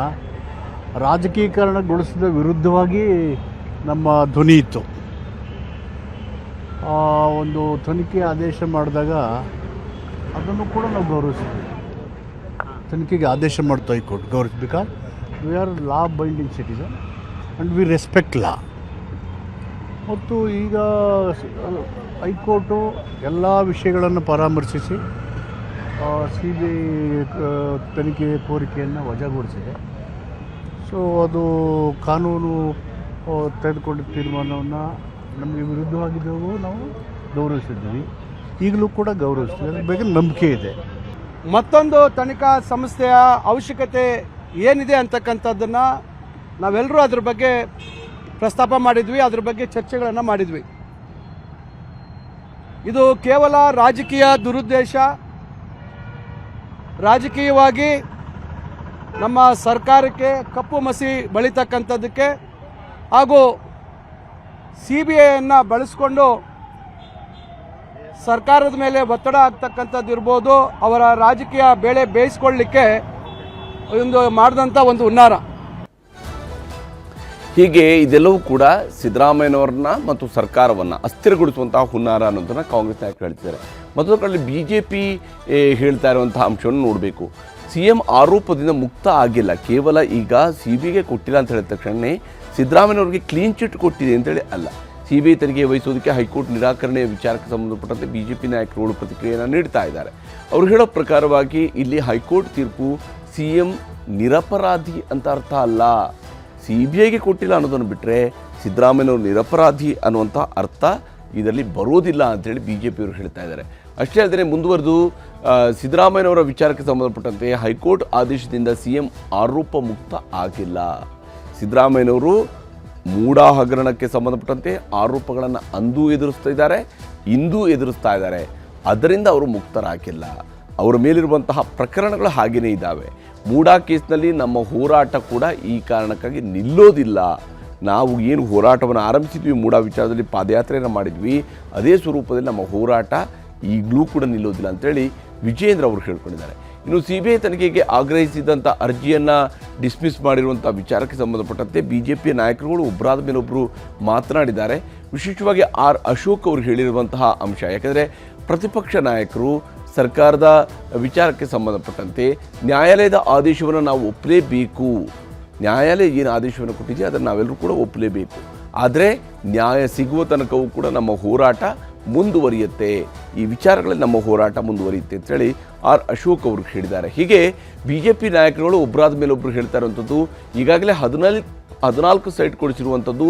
ರಾಜಕೀಕರಣಗೊಳಿಸಿದ ವಿರುದ್ಧವಾಗಿ ನಮ್ಮ ಧ್ವನಿ ಇತ್ತು. ಒಂದು ತನಿಖೆ ಆದೇಶ ಮಾಡಿದಾಗ ಅದನ್ನು ಕೂಡ ನಾವು ಗೌರವಿಸಿದ್ವಿ. ತನಿಖೆಗೆ ಆದೇಶ ಮಾಡ್ತು ಹೈಕೋರ್ಟ್, ಗೌರವಿಸಿ, because we are law binding citizen and we respect law. ಮತ್ತು ಈಗ ಹೈಕೋರ್ಟು ಎಲ್ಲ ವಿಷಯಗಳನ್ನು ಪರಾಮರ್ಶಿಸಿ CBI ತನಿಖೆ ಕೋರಿಕೆಯನ್ನು ವಜಾಗೊಳಿಸಿದೆ. ಸೊ ಅದು ಕಾನೂನು ತೆಗೆದುಕೊಂಡಿದ್ದ ತೀರ್ಮಾನವನ್ನು ನಮಗೆ ವಿರುದ್ಧವಾಗಿದ್ದವು ನಾವು ಗೌರವಿಸಿದ್ವಿ, ಈಗಲೂ ಕೂಡ ಗೌರವಿಸ್ತೀವಿ. ಅದ್ರ ಬಗ್ಗೆ ನಂಬಿಕೆ ಇದೆ. ಮತ್ತೊಂದು ತನಿಖಾ ಸಂಸ್ಥೆಯ ಅವಶ್ಯಕತೆ ಏನಿದೆ ಅಂತಕ್ಕಂಥದ್ದನ್ನು ನಾವೆಲ್ಲರೂ ಅದ್ರ ಬಗ್ಗೆ ಪ್ರಸ್ತಾಪ ಮಾಡಿದ್ವಿ, ಅದ್ರ ಬಗ್ಗೆ ಚರ್ಚೆಗಳನ್ನು ಮಾಡಿದ್ವಿ. ಇದು ಕೇವಲ ರಾಜಕೀಯ ದುರುದ್ದೇಶ, ರಾಜಕೀಯವಾಗಿ ನಮ್ಮ ಸರ್ಕಾರಕ್ಕೆ ಕಪ್ಪು ಮಸಿ ಬಳಿತಕ್ಕಂಥದ್ದಕ್ಕೆ ಹಾಗೂ CBIಯನ್ನು ಬಳಸಿಕೊಂಡು ಸರ್ಕಾರದ ಮೇಲೆ ಒತ್ತಡ ಆಗ್ತಕ್ಕಂಥದ್ದು ಇರ್ಬೋದು, ಅವರ ರಾಜಕೀಯ ಬೇಳೆ ಬೇಯಿಸ್ಕೊಳ್ಳಿಕ್ಕೆ ಒಂದು ಮಾಡಿದಂಥ ಒಂದು ಹುನ್ನಾರ. ಹೀಗೆ ಇದೆಲ್ಲವೂ ಕೂಡ ಸಿದ್ದರಾಮಯ್ಯನವ್ರನ್ನ ಮತ್ತು ಸರ್ಕಾರವನ್ನು ಅಸ್ಥಿರಗೊಳಿಸುವಂತಹ ಹುನ್ನಾರ ಅನ್ನೋದನ್ನು ಕಾಂಗ್ರೆಸ್ ನಾಯಕರು ಹೇಳ್ತಿದ್ದಾರೆ. ಮತ್ತೊಂದು ಕಡೆ BJP ಹೇಳ್ತಾ ಇರುವಂತಹ ಅಂಶವನ್ನು ನೋಡಬೇಕು. CM ಆರೋಪದಿಂದ ಮುಕ್ತ ಆಗಿಲ್ಲ, ಕೇವಲ ಈಗ CBIಗೆ ಕೊಟ್ಟಿಲ್ಲ ಅಂತ ಹೇಳಿದ ತಕ್ಷಣ ಸಿದ್ದರಾಮಯ್ಯನವ್ರಿಗೆ ಕ್ಲೀನ್ ಚಿಟ್ ಕೊಟ್ಟಿದೆ ಅಂತೇಳಿ ಅಲ್ಲ. CBI ತನಿಖೆ ವಹಿಸೋದಕ್ಕೆ ಹೈಕೋರ್ಟ್ ನಿರಾಕರಣೆಯ ವಿಚಾರಕ್ಕೆ ಸಂಬಂಧಪಟ್ಟಂತೆ BJP ನಾಯಕರುಗಳು ಪ್ರತಿಕ್ರಿಯೆಯನ್ನು ನೀಡ್ತಾ ಇದ್ದಾರೆ. ಅವರು ಹೇಳೋ ಪ್ರಕಾರವಾಗಿ ಇಲ್ಲಿ ಹೈಕೋರ್ಟ್ ತೀರ್ಪು CM ನಿರಪರಾಧಿ ಅಂತ ಅರ್ಥ ಅಲ್ಲ. CBIಗೆ ಕೊಟ್ಟಿಲ್ಲ ಅನ್ನೋದನ್ನು ಬಿಟ್ಟರೆ ಸಿದ್ದರಾಮಯ್ಯನವರು ನಿರಪರಾಧಿ ಅನ್ನುವಂಥ ಅರ್ಥ ಇದರಲ್ಲಿ ಬರೋದಿಲ್ಲ ಅಂತೇಳಿ BJPಯವರು ಹೇಳ್ತಾ ಇದ್ದಾರೆ. ಅಷ್ಟೇ ಅಲ್ಲದೆ ಮುಂದುವರೆದು ಸಿದ್ದರಾಮಯ್ಯನವರ ವಿಚಾರಕ್ಕೆ ಸಂಬಂಧಪಟ್ಟಂತೆ ಹೈಕೋರ್ಟ್ ಆದೇಶದಿಂದ CM ಆರೋಪ ಮುಕ್ತ ಆಗಿಲ್ಲ. ಸಿದ್ದರಾಮಯ್ಯನವರು ಮೂಡ ಹಗರಣಕ್ಕೆ ಸಂಬಂಧಪಟ್ಟಂತೆ ಆರೋಪಗಳನ್ನು ಅಂದೂ ಎದುರಿಸ್ತಾ ಇದ್ದಾರೆ, ಇಂದೂ ಎದುರಿಸ್ತಾ ಇದ್ದಾರೆ. ಅದರಿಂದ ಅವರು ಮುಕ್ತರಾಗಿಲ್ಲ. ಅವರ ಮೇಲಿರುವಂತಹ ಪ್ರಕರಣಗಳು ಹಾಗೆಯೇ ಇದ್ದಾವೆ. ಮೂಡ ಕೇಸ್ನಲ್ಲಿ ನಮ್ಮ ಹೋರಾಟ ಕೂಡ ಈ ಕಾರಣಕ್ಕಾಗಿ ನಿಲ್ಲೋದಿಲ್ಲ. ನಾವು ಏನು ಹೋರಾಟವನ್ನು ಆರಂಭಿಸಿದ್ವಿ, ಮೂಡ ವಿಚಾರದಲ್ಲಿ ಪಾದಯಾತ್ರೆಯನ್ನು ಮಾಡಿದ್ವಿ, ಅದೇ ಸ್ವರೂಪದಲ್ಲಿ ನಮ್ಮ ಹೋರಾಟ ಈಗಲೂ ಕೂಡ ನಿಲ್ಲೋದಿಲ್ಲ ಅಂತೇಳಿ ವಿಜಯೇಂದ್ರ ಅವರು ಹೇಳ್ಕೊಂಡಿದ್ದಾರೆ. ಇನ್ನು CBI ತನಿಖೆಗೆ ಆಗ್ರಹಿಸಿದಂಥ ಅರ್ಜಿಯನ್ನು ಡಿಸ್ಮಿಸ್ ಮಾಡಿರುವಂಥ ವಿಚಾರಕ್ಕೆ ಸಂಬಂಧಪಟ್ಟಂತೆ BJP ನಾಯಕರುಗಳು ಒಬ್ಬರಾದ ಮೇಲೊಬ್ಬರು ಮಾತನಾಡಿದ್ದಾರೆ. ವಿಶೇಷವಾಗಿ ಅಶೋಕ್ ಅವರು ಹೇಳಿರುವಂತಹ ಅಂಶ, ಯಾಕಂದರೆ ಪ್ರತಿಪಕ್ಷ ನಾಯಕರು ಸರ್ಕಾರದ ವಿಚಾರಕ್ಕೆ ಸಂಬಂಧಪಟ್ಟಂತೆ ನ್ಯಾಯಾಲಯದ ಆದೇಶವನ್ನು ನಾವು ಒಪ್ಪಲೇಬೇಕು, ನ್ಯಾಯಾಲಯ ಏನು ಆದೇಶವನ್ನು ಕೊಟ್ಟಿದೆ ಅದನ್ನು ನಾವೆಲ್ಲರೂ ಕೂಡ ಒಪ್ಪಲೇಬೇಕು, ಆದರೆ ನ್ಯಾಯ ಸಿಗುವ ತನಕವೂ ಕೂಡ ನಮ್ಮ ಹೋರಾಟ ಮುಂದುವರಿಯುತ್ತೆ, ಈ ವಿಚಾರಗಳಲ್ಲಿ ನಮ್ಮ ಹೋರಾಟ ಮುಂದುವರಿಯುತ್ತೆ ಅಂತೇಳಿ ಅಶೋಕ್ ಅವರು ಹೇಳಿದ್ದಾರೆ. ಹೀಗೆ BJP ನಾಯಕರುಗಳು ಒಬ್ಬರಾದ ಮೇಲೊಬ್ಬರು ಹೇಳ್ತಾ ಇರುವಂಥದ್ದು, ಈಗಾಗಲೇ 14 ಸೈಟ್ ಕೊಡಿಸಿರುವಂಥದ್ದು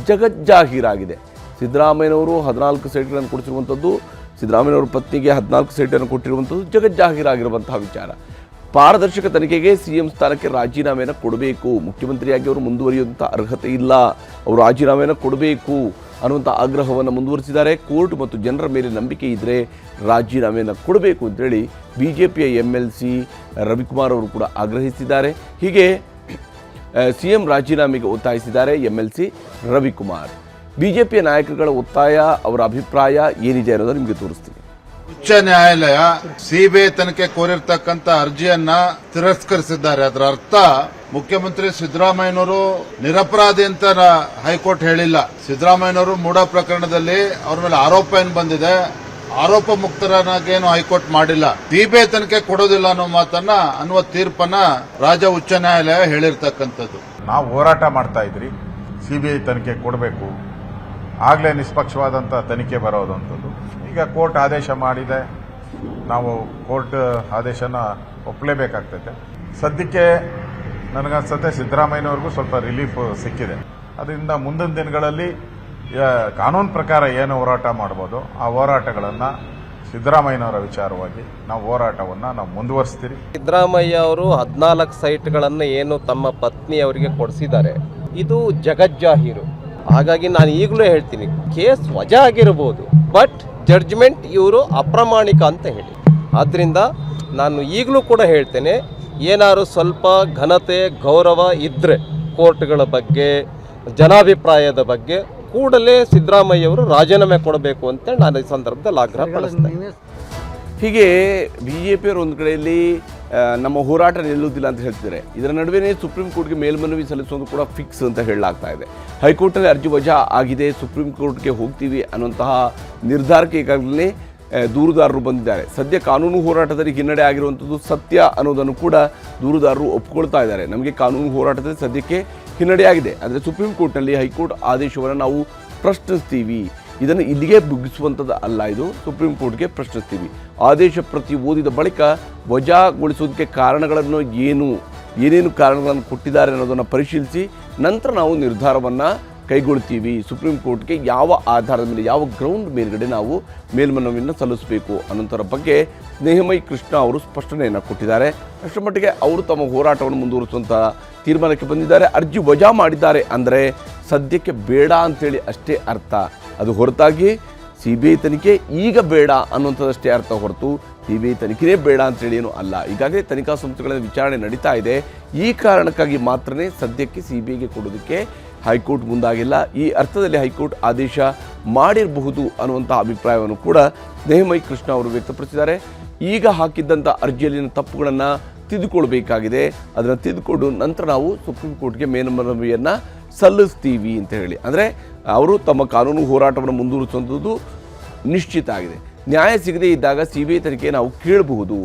ಜಗಜ್ಜಾಹೀರಾಗಿದೆ. ಸಿದ್ದರಾಮಯ್ಯನವರು 14 ಸೈಟ್ಗಳನ್ನು ಕೊಡಿಸಿರುವಂಥದ್ದು, ಸಿದ್ದರಾಮಯ್ಯನವರ ಪತ್ನಿಗೆ 14 ಸೈಟನ್ನು ಕೊಟ್ಟಿರುವಂಥದ್ದು ಜಗಜ್ಜಾಹೀರಾಗಿರುವಂತಹ ವಿಚಾರ. ಪಾರದರ್ಶಕ ತನಿಖೆಗೆ CM ಸ್ಥಾನಕ್ಕೆ ರಾಜೀನಾಮೆಯನ್ನು ಕೊಡಬೇಕು, ಮುಖ್ಯಮಂತ್ರಿಯಾಗಿ ಅವರು ಮುಂದುವರಿಯುವಂಥ ಅರ್ಹತೆ ಇಲ್ಲ, ಅವರು ರಾಜೀನಾಮೆಯನ್ನು ಕೊಡಬೇಕು ಅನ್ನುವಂಥ ಆಗ್ರಹವನ್ನು ಮುಂದುವರಿಸಿದ್ದಾರೆ. ಕೋರ್ಟ್ ಮತ್ತು ಜನರ ಮೇಲೆ ನಂಬಿಕೆ ಇದ್ದರೆ ರಾಜೀನಾಮೆಯನ್ನು ಕೊಡಬೇಕು ಅಂತೇಳಿ BJPಯ MLC ರವಿಕುಮಾರ್ ಅವರು ಕೂಡ ಆಗ್ರಹಿಸಿದ್ದಾರೆ. ಹೀಗೆ CM ರಾಜೀನಾಮೆಗೆ ಒತ್ತಾಯಿಸಿದ್ದಾರೆ MLC ರವಿಕುಮಾರ್. BJPಯ ನಾಯಕರುಗಳ ಒತ್ತಾಯ, ಅವರ ಅಭಿಪ್ರಾಯ ಏನಿದೆ ಅನ್ನೋದನ್ನು ನಿಮಗೆ ತೋರಿಸ್ತೀನಿ. ಉಚ್ಚ ನ್ಯಾಯಾಲಯ CBI ತನಿಖೆ ಕೋರಿರ್ತಕ್ಕಂಥ ಅರ್ಜಿಯನ್ನ ತಿರಸ್ಕರಿಸಿದ್ದಾರೆ. ಅದರ ಅರ್ಥ ಮುಖ್ಯಮಂತ್ರಿ ಸಿದ್ದರಾಮಯ್ಯನವರು ನಿರಪರಾಧಿ ಅಂತ ಹೈಕೋರ್ಟ್ ಹೇಳಿಲ್ಲ. ಸಿದ್ದರಾಮಯ್ಯನವರು ಮೂಡ ಪ್ರಕರಣದಲ್ಲಿ ಅವ್ರ ಮೇಲೆ ಆರೋಪ ಏನು ಬಂದಿದೆ, ಆರೋಪ ಮುಕ್ತರನ್ನಾಗೇನು ಹೈಕೋರ್ಟ್ ಮಾಡಿಲ್ಲ. CBI ತನಿಖೆ ಕೊಡೋದಿಲ್ಲ ಅನ್ನುವ ತೀರ್ಪನ್ನ ರಾಜ್ಯ ಉಚ್ಚ ನ್ಯಾಯಾಲಯ ಹೇಳಿರ್ತಕ್ಕಂಥದ್ದು. ನಾವು ಹೋರಾಟ ಮಾಡ್ತಾ ಇದ್ರಿ, CBI ತನಿಖೆ ಕೊಡಬೇಕು, ಆಗಲೇ ನಿಷ್ಪಕ್ಷವಾದಂಥ ತನಿಖೆ ಬರೋದಂಥದ್ದು. ಈಗ ಕೋರ್ಟ್ ಆದೇಶ ಮಾಡಿದೆ, ನಾವು ಕೋರ್ಟ್ ಆದೇಶನ ಒಪ್ಪಲೇಬೇಕಾಗ್ತೈತೆ. ಸದ್ಯಕ್ಕೆ ನನಗನ್ಸುತ್ತೆ ಸಿದ್ದರಾಮಯ್ಯನವ್ರಿಗೂ ಸ್ವಲ್ಪ ರಿಲೀಫ್ ಸಿಕ್ಕಿದೆ. ಅದರಿಂದ ಮುಂದಿನ ದಿನಗಳಲ್ಲಿ ಕಾನೂನು ಪ್ರಕಾರ ಏನು ಹೋರಾಟ ಮಾಡ್ಬೋದು ಆ ಹೋರಾಟಗಳನ್ನು ಸಿದ್ದರಾಮಯ್ಯನವರ ವಿಚಾರವಾಗಿ ನಾವು ಹೋರಾಟವನ್ನು ನಾವು ಮುಂದುವರಿಸ್ತೀರಿ. ಸಿದ್ದರಾಮಯ್ಯ ಅವರು 14 ಸೈಟ್ಗಳನ್ನು ಏನು ತಮ್ಮ ಪತ್ನಿಯವರಿಗೆ ಕೊಡಿಸಿದ್ದಾರೆ, ಇದು ಜಗಜ್ಜಾಹೀರು. ಹಾಗಾಗಿ ನಾನು ಈಗಲೂ ಹೇಳ್ತೀನಿ, ಕೇಸ್ ವಜಾ ಆಗಿರಬಹುದು, ಬಟ್ ಜಡ್ಜ್ಮೆಂಟ್ ಇವರು ಅಪ್ರಾಮಾಣಿಕ ಅಂತ ಹೇಳಿ. ಆದ್ದರಿಂದ ನಾನು ಈಗಲೂ ಕೂಡ ಹೇಳ್ತೇನೆ, ಏನಾದ್ರು ಸ್ವಲ್ಪ ಘನತೆ ಗೌರವ ಇದ್ದರೆ ಕೋರ್ಟ್ಗಳ ಬಗ್ಗೆ, ಜನಾಭಿಪ್ರಾಯದ ಬಗ್ಗೆ ಕೂಡಲೇ ಸಿದ್ದರಾಮಯ್ಯ ಅವರು ರಾಜೀನಾಮೆ ಕೊಡಬೇಕು ಅಂತ ನಾನು ಈ ಸಂದರ್ಭದಲ್ಲಿ ಆಗ್ರಹ ಪಡಿಸ್ತೇನೆ. ಹೀಗೆ BJPಯವರು ಒಂದು ಕಡೆಯಲ್ಲಿ ನಮ್ಮ ಹೋರಾಟ ನಿಲ್ಲುವುದಿಲ್ಲ ಅಂತ ಹೇಳ್ತಿದ್ದಾರೆ. ಇದರ ನಡುವೆನೇ ಸುಪ್ರೀಂ ಕೋರ್ಟ್ಗೆ ಮೇಲ್ಮನವಿ ಸಲ್ಲಿಸೋದು ಕೂಡ ಫಿಕ್ಸ್ ಅಂತ ಹೇಳಲಾಗ್ತಾ ಇದೆ. ಹೈಕೋರ್ಟ್ನಲ್ಲಿ ಅರ್ಜಿ ವಜಾ ಆಗಿದೆ, ಸುಪ್ರೀಂ ಕೋರ್ಟ್ಗೆ ಹೋಗ್ತೀವಿ ಅನ್ನುವಂತಹ ನಿರ್ಧಾರಕ್ಕೆ ಈಗಾಗಲೇ ದೂರುದಾರರು ಬಂದಿದ್ದಾರೆ. ಸದ್ಯ ಕಾನೂನು ಹೋರಾಟದಲ್ಲಿ ಹಿನ್ನಡೆ ಆಗಿರುವಂಥದ್ದು ಸತ್ಯ ಅನ್ನೋದನ್ನು ಕೂಡ ದೂರುದಾರರು ಒಪ್ಕೊಳ್ತಾ ಇದ್ದಾರೆ. ನಮಗೆ ಕಾನೂನು ಹೋರಾಟದಲ್ಲಿ ಸದ್ಯಕ್ಕೆ ಹಿನ್ನಡೆಯಾಗಿದೆ, ಆದರೆ ಸುಪ್ರೀಂ ಕೋರ್ಟ್ನಲ್ಲಿ ಹೈಕೋರ್ಟ್ ಆದೇಶವನ್ನು ನಾವು ಪ್ರಶ್ನಿಸ್ತೀವಿ, ಇದನ್ನು ಇಲ್ಲಿಗೆ ಮುಗಿಸುವಂಥದ್ದು ಅಲ್ಲ, ಇದು ಸುಪ್ರೀಂ ಕೋರ್ಟ್ಗೆ ಪ್ರಶ್ನಿಸ್ತೀವಿ. ಆದೇಶ ಪ್ರತಿ ಓದಿದ ಬಳಿಕ ವಜಾಗೊಳಿಸೋದಕ್ಕೆ ಕಾರಣಗಳನ್ನು ಏನೇನು ಕಾರಣಗಳನ್ನು ಕೊಟ್ಟಿದ್ದಾರೆ ಅನ್ನೋದನ್ನು ಪರಿಶೀಲಿಸಿ ನಂತರ ನಾವು ನಿರ್ಧಾರವನ್ನು ಕೈಗೊಳ್ತೀವಿ. ಸುಪ್ರೀಂ ಕೋರ್ಟ್ಗೆ ಯಾವ ಆಧಾರದ ಮೇಲೆ, ಯಾವ ಗ್ರೌಂಡ್ ಮೇಲ್ಗಡೆ ನಾವು ಮೇಲ್ಮನವಿಯನ್ನು ಸಲ್ಲಿಸಬೇಕು ಅನ್ನೋಂಥರ ಬಗ್ಗೆ ಸ್ನೇಹಮಯಿ ಕೃಷ್ಣ ಅವರು ಸ್ಪಷ್ಟನೆಯನ್ನು ಕೊಟ್ಟಿದ್ದಾರೆ. ಅಷ್ಟರ ಮಟ್ಟಿಗೆ ಅವರು ತಮ್ಮ ಹೋರಾಟವನ್ನು ಮುಂದುವರಿಸುವಂಥ ತೀರ್ಮಾನಕ್ಕೆ ಬಂದಿದ್ದಾರೆ. ಅರ್ಜಿ ವಜಾ ಮಾಡಿದ್ದಾರೆ ಅಂದರೆ ಸದ್ಯಕ್ಕೆ ಬೇಡ ಅಂತೇಳಿ ಅಷ್ಟೇ ಅರ್ಥ, ಅದು ಹೊರತಾಗಿ CBI ತನಿಖೆ ಈಗ ಬೇಡ ಅನ್ನುವಂಥದ್ದಷ್ಟೇ ಅರ್ಥ ಹೊರತು CBI ತನಿಖೆಯೇ ಬೇಡ ಅಂತೇಳಿ ಏನೂ ಅಲ್ಲ. ಈಗಾಗಲೇ ತನಿಖಾ ಸಂಸ್ಥೆಗಳ ವಿಚಾರಣೆ ನಡೀತಾ ಇದೆ. ಈ ಕಾರಣಕ್ಕಾಗಿ ಮಾತ್ರನೇ ಸದ್ಯಕ್ಕೆ CBIಗೆ ಕೊಡೋದಕ್ಕೆ ಹೈಕೋರ್ಟ್ ಮುಂದಾಗಿಲ್ಲ. ಈ ಅರ್ಥದಲ್ಲಿ ಹೈಕೋರ್ಟ್ ಆದೇಶ ಮಾಡಿರಬಹುದು ಅನ್ನುವಂಥ ಅಭಿಪ್ರಾಯವನ್ನು ಕೂಡ ಸ್ನೇಹಮಯಿ ಕೃಷ್ಣ ಅವರು ವ್ಯಕ್ತಪಡಿಸಿದ್ದಾರೆ. ಈಗ ಹಾಕಿದ್ದಂಥ ಅರ್ಜಿಯಲ್ಲಿನ ತಪ್ಪುಗಳನ್ನು ತಿದ್ದುಕೊಳ್ಬೇಕಾಗಿದೆ, ಅದನ್ನು ತಿದ್ದುಕೊಂಡು ನಂತರ ನಾವು ಸುಪ್ರೀಂ ಕೋರ್ಟ್ಗೆ ಮೇಲ್ಮನವಿಯನ್ನು ಸಲ್ಲಿಸ್ತೀವಿ ಅಂತ ಹೇಳಿ, ಅಂದರೆ ಅವರು ತಮ್ಮ ಕಾನೂನು ಹೋರಾಟವನ್ನು ಮುಂದುವರಿಸುವಂಥದ್ದು ನಿಶ್ಚಿತ ಆಗಿದೆ. ನ್ಯಾಯ ಸಿಗದೇ ಇದ್ದಾಗ CBI ತನಿಖೆ ನಾವು ಕೇಳಬಹುದು.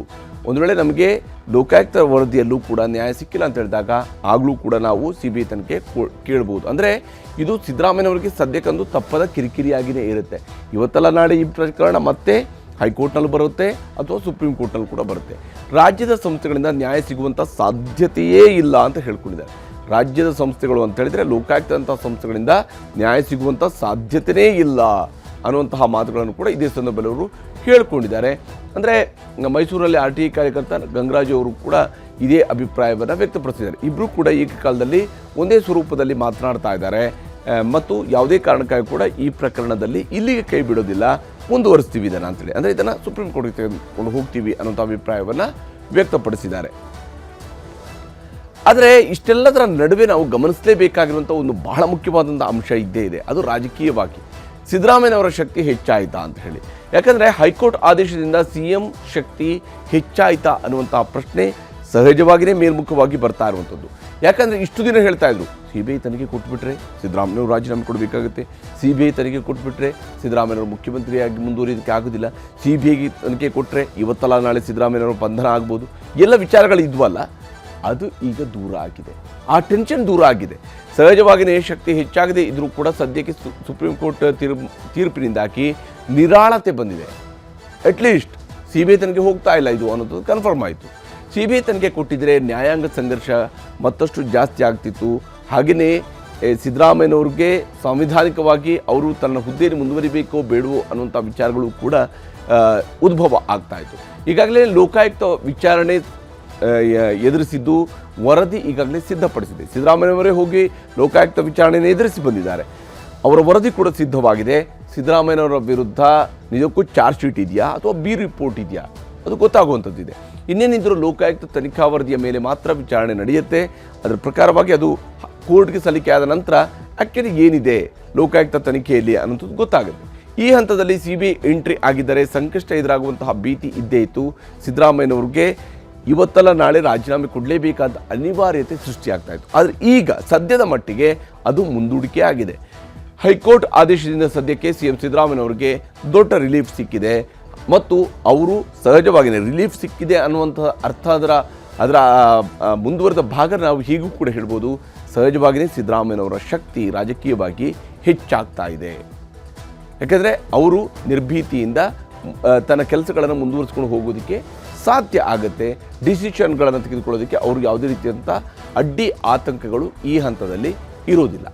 ಒಂದು ವೇಳೆ ನಮಗೆ ಲೋಕಾಯುಕ್ತ ವರದಿಯಲ್ಲೂ ಕೂಡ ನ್ಯಾಯ ಸಿಕ್ಕಿಲ್ಲ ಅಂತ ಹೇಳಿದಾಗ ಆಗಲೂ ಕೂಡ ನಾವು CBI ತನಿಖೆ ಕೇಳಬಹುದು. ಅಂದರೆ ಇದು ಸಿದ್ದರಾಮಯ್ಯನವರಿಗೆ ಸದ್ಯಕ್ಕಂದು ತಪ್ಪದ ಕಿರಿಕಿರಿಯಾಗಿಯೇ ಇರುತ್ತೆ. ಇವತ್ತಲ್ಲ ನಾಳೆ ಈ ಪ್ರಕರಣ ಮತ್ತೆ ಹೈಕೋರ್ಟ್ನಲ್ಲಿ ಬರುತ್ತೆ ಅಥವಾ ಸುಪ್ರೀಂ ಕೋರ್ಟ್ನಲ್ಲಿ ಕೂಡ ಬರುತ್ತೆ. ರಾಜ್ಯದ ಸಂಸ್ಥೆಗಳಿಂದ ನ್ಯಾಯ ಸಿಗುವಂಥ ಸಾಧ್ಯತೆಯೇ ಇಲ್ಲ ಅಂತ ಹೇಳ್ಕೊಂಡಿದ್ದಾರೆ. ರಾಜ್ಯದ ಸಂಸ್ಥೆಗಳು ಅಂತ ಹೇಳಿದರೆ ಲೋಕಾಯುಕ್ತ ಸಂಸ್ಥೆಗಳಿಂದ ನ್ಯಾಯ ಸಿಗುವಂಥ ಸಾಧ್ಯತೆಯೇ ಇಲ್ಲ ಅನ್ನುವಂತಹ ಮಾತುಗಳನ್ನು ಕೂಡ ಇದೇ ಸಂದರ್ಭದಲ್ಲಿ ಅವರು ಹೇಳ್ಕೊಂಡಿದ್ದಾರೆ. ಅಂದರೆ ಮೈಸೂರಲ್ಲಿ RTI ಕಾರ್ಯಕರ್ತ ಗಂಗರಾಜು ಅವರು ಕೂಡ ಇದೇ ಅಭಿಪ್ರಾಯವನ್ನು ವ್ಯಕ್ತಪಡಿಸಿದ್ದಾರೆ. ಇಬ್ಬರು ಕೂಡ ಏಕಕಾಲದಲ್ಲಿ ಒಂದೇ ಸ್ವರೂಪದಲ್ಲಿ ಮಾತನಾಡ್ತಾ ಇದ್ದಾರೆ ಮತ್ತು ಯಾವುದೇ ಕಾರಣಕ್ಕಾಗಿ ಕೂಡ ಈ ಪ್ರಕರಣದಲ್ಲಿ ಇಲ್ಲಿಗೆ ಕೈ ಬಿಡೋದಿಲ್ಲ, ಮುಂದುವರಿಸ್ತೀವಿ ಇದನ್ನು ಅಂತೇಳಿ, ಅಂದರೆ ಇದನ್ನು ಸುಪ್ರೀಂ ಕೋರ್ಟ್ಗೆ ತೆಗೆದುಕೊಂಡು ಹೋಗ್ತೀವಿ ಅನ್ನೋಂಥ ಅಭಿಪ್ರಾಯವನ್ನು ವ್ಯಕ್ತಪಡಿಸಿದ್ದಾರೆ. ಆದರೆ ಇಷ್ಟೆಲ್ಲದರ ನಡುವೆ ನಾವು ಗಮನಿಸಲೇಬೇಕಾಗಿರುವಂಥ ಒಂದು ಬಹಳ ಮುಖ್ಯವಾದಂಥ ಅಂಶ ಇದ್ದೇ ಇದೆ, ಅದು ರಾಜಕೀಯವಾಗಿ ಸಿದ್ದರಾಮಯ್ಯನವರ ಶಕ್ತಿ ಹೆಚ್ಚಾಯಿತಾ ಅಂತ ಹೇಳಿ. ಯಾಕಂದರೆ ಹೈಕೋರ್ಟ್ ಆದೇಶದಿಂದ CM ಶಕ್ತಿ ಹೆಚ್ಚಾಯಿತಾ ಅನ್ನುವಂಥ ಪ್ರಶ್ನೆ ಸಹಜವಾಗಿಯೇ ಮೇಲ್ಮುಖವಾಗಿ ಬರ್ತಾ ಇರುವಂಥದ್ದು. ಯಾಕಂದರೆ ಇಷ್ಟು ದಿನ ಹೇಳ್ತಾ ಇದ್ರು CBI ತನಿಖೆ ಕೊಟ್ಬಿಟ್ರೆ ಸಿದ್ದರಾಮಯ್ಯವರು ರಾಜೀನಾಮೆ ಕೊಡಬೇಕಾಗುತ್ತೆ, CBI ತನಿಖೆ ಕೊಟ್ಬಿಟ್ರೆ ಸಿದ್ದರಾಮಯ್ಯವರು ಮುಖ್ಯಮಂತ್ರಿಯಾಗಿ ಮುಂದುವರಿಯೋದಕ್ಕೆ ಆಗೋದಿಲ್ಲ, CBIಗೆ ತನಿಖೆ ಕೊಟ್ಟರೆ ಇವತ್ತಲ್ಲ ನಾಳೆ ಸಿದ್ದರಾಮಯ್ಯನವರು ಬಂಧನ ಆಗ್ಬೋದು, ಎಲ್ಲ ವಿಚಾರಗಳು ಇದ್ವಲ್ಲ, ಅದು ಈಗ ದೂರ ಆಗಿದೆ. ಆ ಟೆನ್ಷನ್ ದೂರ ಆಗಿದೆ. ಸಹಜವಾಗಿಯೇ ಶಕ್ತಿ ಹೆಚ್ಚಾಗದೇ ಇದ್ರೂ ಕೂಡ ಸದ್ಯಕ್ಕೆ ಸುಪ್ರೀಂ ಕೋರ್ಟ್ ತೀರ್ಪಿನಿಂದಾಗಿ ನಿರಾಳತೆ ಬಂದಿದೆ. ಅಟ್ಲೀಸ್ಟ್ CBI ತನಿಖೆ ಹೋಗ್ತಾ ಇಲ್ಲ ಇದು ಅನ್ನೋದು ಕನ್ಫರ್ಮ್ ಆಯಿತು. CBI ತನಿಖೆ ಕೊಟ್ಟಿದ್ದರೆ ನ್ಯಾಯಾಂಗ ಸಂಘರ್ಷ ಮತ್ತಷ್ಟು ಜಾಸ್ತಿ ಆಗ್ತಿತ್ತು. ಹಾಗೆಯೇ ಸಿದ್ದರಾಮಯ್ಯನವ್ರಿಗೆ ಸಾಂವಿಧಾನಿಕವಾಗಿ ಅವರು ತನ್ನ ಹುದ್ದೆಯಲ್ಲಿ ಮುಂದುವರಿಬೇಕೋ ಬೇಡವೋ ಅನ್ನುವಂಥ ವಿಚಾರಗಳು ಕೂಡ ಉದ್ಭವ ಆಗ್ತಾಯಿತ್ತು. ಈಗಾಗಲೇ ಲೋಕಾಯುಕ್ತ ವಿಚಾರಣೆ ಎದುರಿಸಿದ್ದು ವರದಿ ಈಗಾಗಲೇ ಸಿದ್ಧಪಡಿಸಿದೆ. ಸಿದ್ದರಾಮಯ್ಯನವರೇ ಹೋಗಿ ಲೋಕಾಯುಕ್ತ ವಿಚಾರಣೆಯನ್ನು ಎದುರಿಸಿ ಬಂದಿದ್ದಾರೆ. ಅವರ ವರದಿ ಕೂಡ ಸಿದ್ಧವಾಗಿದೆ. ಸಿದ್ದರಾಮಯ್ಯನವರ ವಿರುದ್ಧ ನಿಜಕ್ಕೂ ಚಾರ್ಜ್ ಶೀಟ್ ಇದೆಯಾ ಅಥವಾ ಬಿ ರಿಪೋರ್ಟ್ ಇದೆಯಾ ಅದು ಗೊತ್ತಾಗುವಂಥದ್ದಿದೆ. ಇನ್ನೇನಿದ್ದರೂ ಲೋಕಾಯುಕ್ತ ತನಿಖಾ ವರದಿಯ ಮೇಲೆ ಮಾತ್ರ ವಿಚಾರಣೆ ನಡೆಯುತ್ತೆ. ಅದರ ಪ್ರಕಾರವಾಗಿ ಅದು ಕೋರ್ಟ್ಗೆ ಸಲ್ಲಿಕೆ ಆದ ನಂತರ ಆ್ಯಕ್ಚುಲಿ ಏನಿದೆ ಲೋಕಾಯುಕ್ತ ತನಿಖೆಯಲ್ಲಿ ಅನ್ನೋದು ಗೊತ್ತಾಗುತ್ತೆ. ಈ ಹಂತದಲ್ಲಿ CBI ಎಂಟ್ರಿ ಆಗಿದ್ದರೆ ಸಂಕಷ್ಟ ಎದುರಾಗುವಂತಹ ಭೀತಿ ಇದ್ದೇ ಇತ್ತು. ಸಿದ್ದರಾಮಯ್ಯನವ್ರಿಗೆ ಇವತ್ತಲ್ಲ ನಾಳೆ ರಾಜೀನಾಮೆ ಕೊಡಲೇಬೇಕಾದ ಅನಿವಾರ್ಯತೆ ಸೃಷ್ಟಿಯಾಗ್ತಾ ಇತ್ತು. ಆದರೆ ಈಗ ಸದ್ಯದ ಮಟ್ಟಿಗೆ ಅದು ಮುಂದೂಡಿಕೆ ಆಗಿದೆ. ಹೈಕೋರ್ಟ್ ಆದೇಶದಿಂದ ಸದ್ಯಕ್ಕೆ CM ಸಿದ್ದರಾಮಯ್ಯನವರಿಗೆ ದೊಡ್ಡ ರಿಲೀಫ್ ಸಿಕ್ಕಿದೆ ಮತ್ತು ಅವರು ಸಹಜವಾಗಿಯೇ ರಿಲೀಫ್ ಸಿಕ್ಕಿದೆ ಅನ್ನುವಂಥ ಅರ್ಥ ಅದರ ಮುಂದುವರೆದ ಭಾಗ ನಾವು ಹೀಗೂ ಕೂಡ ಹೇಳ್ಬೋದು. ಸಹಜವಾಗಿಯೇ ಸಿದ್ದರಾಮಯ್ಯನವರ ಶಕ್ತಿ ರಾಜಕೀಯವಾಗಿ ಹೆಚ್ಚಾಗ್ತಾ ಇದೆ. ಯಾಕೆಂದರೆ ಅವರು ನಿರ್ಭೀತಿಯಿಂದ ತನ್ನ ಕೆಲಸಗಳನ್ನು ಮುಂದುವರಿಸ್ಕೊಂಡು ಹೋಗೋದಕ್ಕೆ ಸಾಧ್ಯ ಆಗುತ್ತೆ. ಡಿಸಿಷನ್ಗಳನ್ನು ತೆಗೆದುಕೊಳ್ಳೋದಕ್ಕೆ ಅವ್ರಿಗೆ ಯಾವುದೇ ರೀತಿಯಂಥ ಅಡ್ಡಿ ಆತಂಕಗಳು ಈ ಹಂತದಲ್ಲಿ ಇರೋದಿಲ್ಲ.